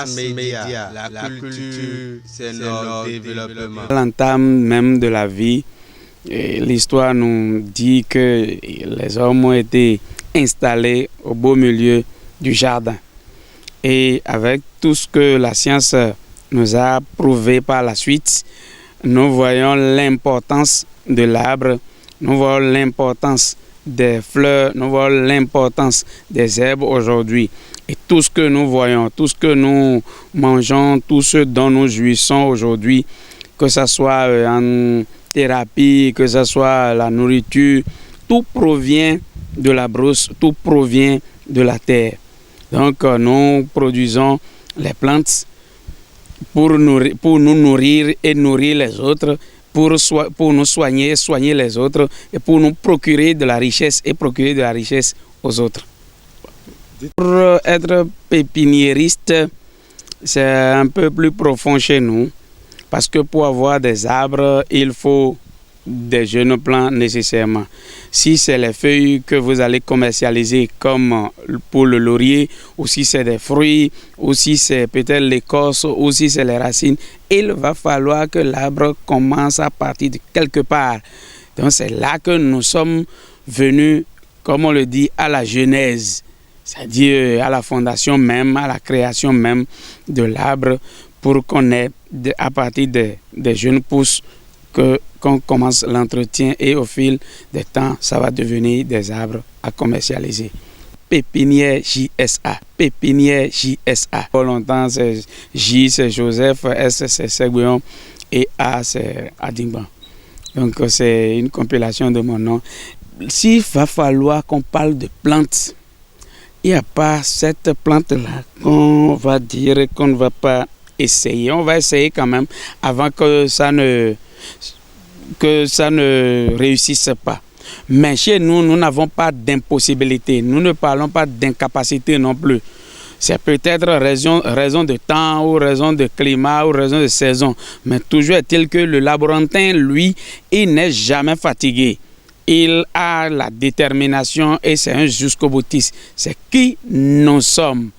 mass média, la culture, c'est notre développement. À l'entame même de la vie, l'histoire nous dit que les hommes ont été installés au beau milieu du jardin. Et avec tout ce que la science nous a prouvé par la suite, nous voyons l'importance de l'arbre, nous voyons l'importance des fleurs, nous voyons l'importance des herbes aujourd'hui. Et tout ce que nous voyons, tout ce que nous mangeons, tout ce dont nous jouissons aujourd'hui, que ce soit en thérapie, que ce soit la nourriture, tout provient de la brousse, tout provient de la terre. Donc nous produisons les plantes pour nous nourrir et nourrir les autres, pour nous soigner, soigner les autres et pour nous procurer de la richesse et procurer de la richesse aux autres. Pour être pépiniériste, c'est un peu plus profond chez nous parce que pour avoir des arbres, il faut des jeunes plants nécessairement. Si c'est les feuilles que vous allez commercialiser comme pour le laurier, ou si c'est des fruits, ou si c'est peut-être l'écorce, ou si c'est les racines, il va falloir que l'arbre commence à partir de quelque part. Donc c'est là que nous sommes venus, comme on le dit, à la genèse, c'est-à-dire à la fondation même, à la création même de l'arbre, pour qu'on ait à partir des jeunes pousses qu'on commence l'entretien et au fil des temps, ça va devenir des arbres à commercialiser. Pépinière JSA, Pépinière JSA. Pour longtemps, c'est J, c'est Joseph, S, c'est Seguion et A, c'est Adingban. Donc, c'est une compilation de mon nom. S'il va falloir qu'on parle de plantes, il n'y a pas cette plante-là qu'on va dire qu'on ne va pas essayer. On va essayer quand même avant que ça ne réussisse pas. Mais chez nous, nous n'avons pas d'impossibilité. Nous ne parlons pas d'incapacité non plus. C'est peut-être raison de temps ou raison de climat ou raison de saison. Mais toujours est-il que le laborantin, lui, il n'est jamais fatigué. Il a la détermination et c'est un jusqu'au boutiste. C'est qui nous sommes.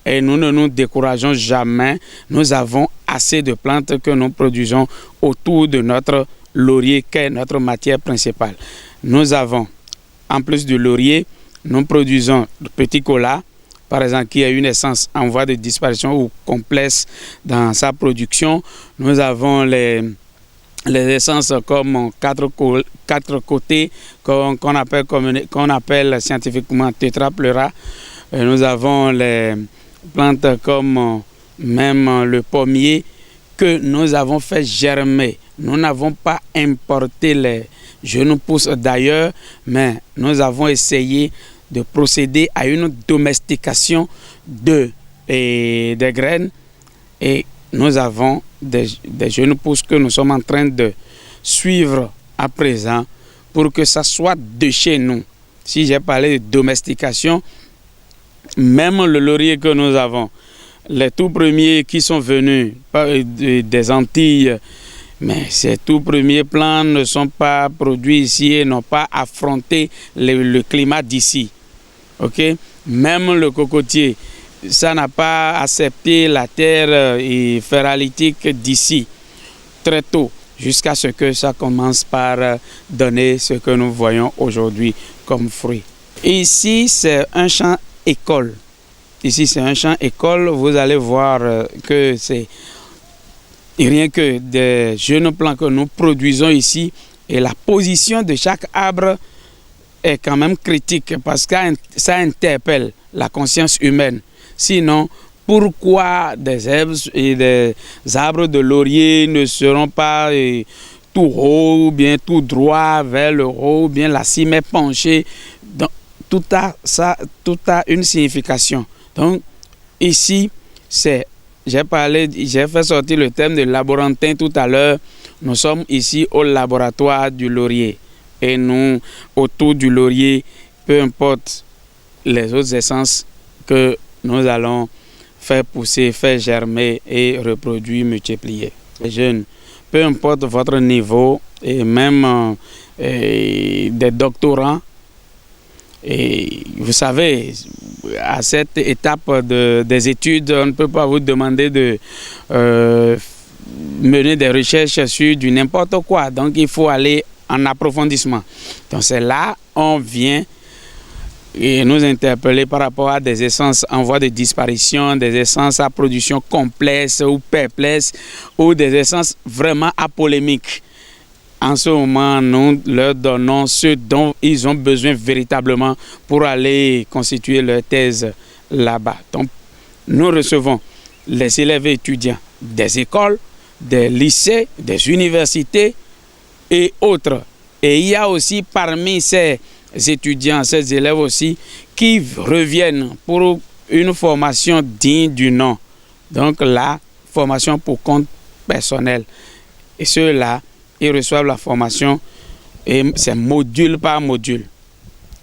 Et nous ne nous décourageons jamais. Nous avons assez de plantes que nous produisons autour de notre laurier, qui est notre matière principale. Nous avons, en plus du laurier, nous produisons le petit cola, par exemple, qui a une essence en voie de disparition ou complexe dans sa production. Nous avons les essences comme quatre côtés, qu'on appelle scientifiquement tétrapleura. Nous avons les plantes comme même le pommier que nous avons fait germer. Nous n'avons pas importé les jeunes pousses d'ailleurs, mais nous avons essayé de procéder à une domestication des graines et nous avons des jeunes pousses que nous sommes en train de suivre à présent pour que ça soit de chez nous. Si j'ai parlé de domestication, même le laurier que nous avons, les tout premiers qui sont venus des Antilles, mais ces tout premiers plants ne sont pas produits ici et n'ont pas affronté le climat d'ici. Okay? Même le cocotier, ça n'a pas accepté la terre ferralitique d'ici très tôt, jusqu'à ce que ça commence par donner ce que nous voyons aujourd'hui comme fruit. Ici, c'est un champ école. Ici, c'est un champ école. Vous allez voir que c'est rien que des jeunes plants que nous produisons ici. Et la position de chaque arbre est quand même critique parce que ça interpelle la conscience humaine. Sinon, pourquoi des herbes et des arbres de laurier ne seront pas tout haut ou bien tout droit vers le haut ou bien la cime est penchée? Donc, tout a une signification. Donc, ici, j'ai fait sortir le thème de laborantin tout à l'heure. Nous sommes ici au laboratoire du laurier. Et nous, autour du laurier, peu importe les autres essences que nous allons faire pousser, faire germer et reproduire, multiplier. Les jeunes, peu importe votre niveau, et même des doctorants, et vous savez, à cette étape des études, on ne peut pas vous demander de mener des recherches sur du n'importe quoi. Donc, il faut aller en approfondissement. Donc, c'est là on vient et nous interpeller par rapport à des essences en voie de disparition, des essences à production complexe ou perplexe, ou des essences vraiment apolémiques. En ce moment, nous leur donnons ce dont ils ont besoin véritablement pour aller constituer leur thèse là-bas. Donc, nous recevons les élèves et étudiants des écoles, des lycées, des universités et autres. Et il y a aussi parmi ces étudiants, ces élèves aussi, qui reviennent pour une formation digne du nom. Donc la formation pour compte personnel. Et ceux-là, ils reçoivent la formation et c'est module par module.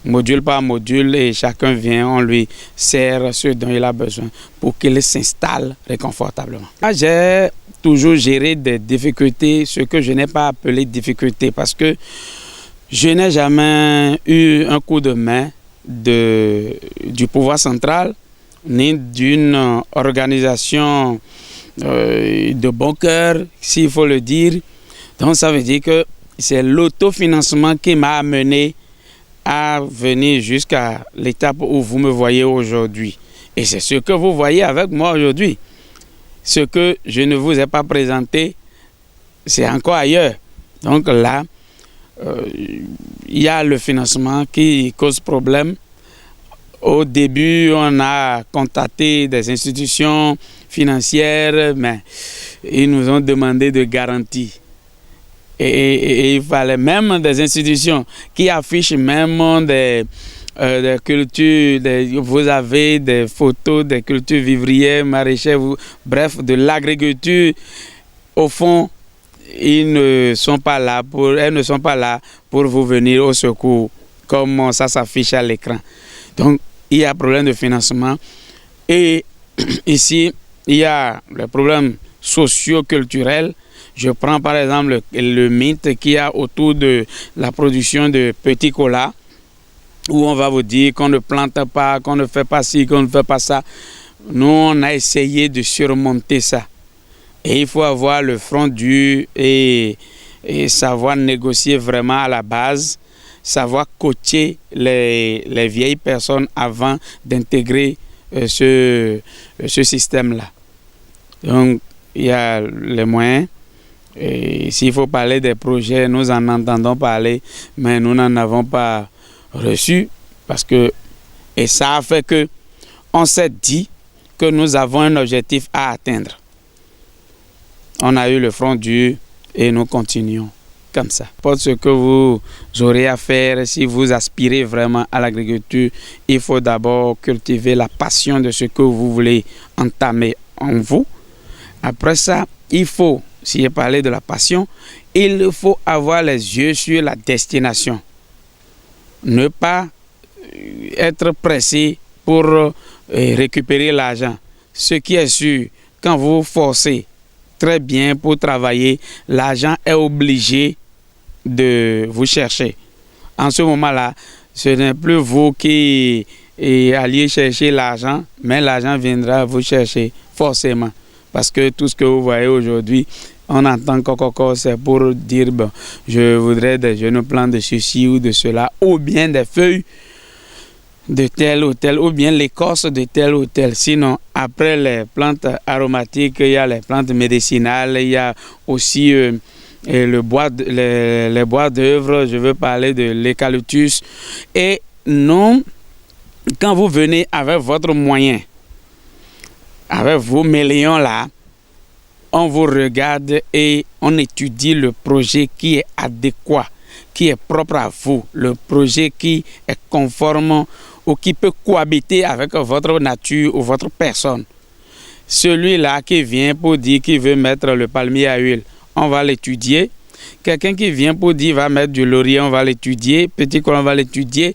Module par module et chacun vient, on lui sert ce dont il a besoin pour qu'il s'installe réconfortablement. J'ai toujours géré des difficultés, ce que je n'ai pas appelé difficultés parce que je n'ai jamais eu un coup de main du pouvoir central ni d'une organisation de bon cœur, s'il faut le dire. Donc ça veut dire que c'est l'autofinancement qui m'a amené à venir jusqu'à l'étape où vous me voyez aujourd'hui. Et c'est ce que vous voyez avec moi aujourd'hui. Ce que je ne vous ai pas présenté, c'est encore ailleurs. Donc là, il y a le financement qui cause problème. Au début, on a contacté des institutions financières, mais ils nous ont demandé de garanties. Et il fallait même des institutions qui affichent même des cultures, vous avez des photos des cultures vivrières, maraîchères, bref, de l'agriculture. Au fond, elles ne sont pas là pour vous venir au secours, comme ça s'affiche à l'écran. Donc, il y a un problème de financement. Et ici, il y a le problème socio-culturel. Je prends par exemple le mythe qu'il y a autour de la production de petits colas, où on va vous dire qu'on ne plante pas, qu'on ne fait pas ci, qu'on ne fait pas ça. Nous, on a essayé de surmonter ça. Et il faut avoir le front dur et savoir négocier vraiment à la base, savoir coacher les vieilles personnes avant d'intégrer ce système-là. Donc, il y a les moyens. Et s'il faut parler des projets, nous en entendons parler, mais nous n'en avons pas reçu et ça a fait que on s'est dit que nous avons un objectif à atteindre. On a eu le front dur et nous continuons comme ça. Pour ce que vous aurez à faire, si vous aspirez vraiment à l'agriculture, il faut d'abord cultiver la passion de ce que vous voulez entamer en vous. Après ça, il faut, si je parlais de la passion, il faut avoir les yeux sur la destination. Ne pas être pressé pour récupérer l'argent. Ce qui est sûr, quand vous forcez très bien pour travailler, l'argent est obligé de vous chercher. En ce moment-là, ce n'est plus vous qui alliez chercher l'argent, mais l'argent viendra vous chercher forcément. Parce que tout ce que vous voyez aujourd'hui, on entend coco, c'est pour dire bon, je voudrais des jeunes plants de ceci ou de cela, ou bien des feuilles de tel ou tel, ou bien l'écorce de tel ou tel. Sinon, après les plantes aromatiques, il y a les plantes médicinales, il y a aussi les bois d'œuvre, je veux parler de l'eucalyptus. Et non, quand vous venez avec votre moyen, avec vos millions là, on vous regarde et on étudie le projet qui est adéquat, qui est propre à vous, le projet qui est conforme ou qui peut cohabiter avec votre nature ou votre personne. Celui-là qui vient pour dire qu'il veut mettre le palmier à huile, on va l'étudier. Quelqu'un qui vient pour dire qu'il va mettre du laurier, on va l'étudier. Petit coin, on va l'étudier.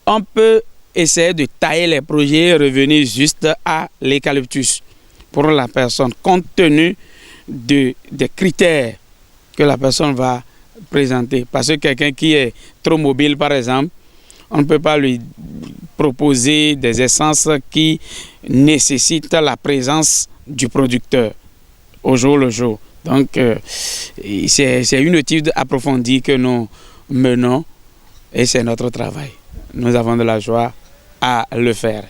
On peut essayer de tailler les projets et revenir juste à l'eucalyptus pour la personne, compte tenu des critères que la personne va présenter. Parce que quelqu'un qui est trop mobile, par exemple, on ne peut pas lui proposer des essences qui nécessitent la présence du producteur au jour le jour. Donc, c'est une étude approfondie que nous menons et c'est notre travail. Nous avons de la joie à le faire.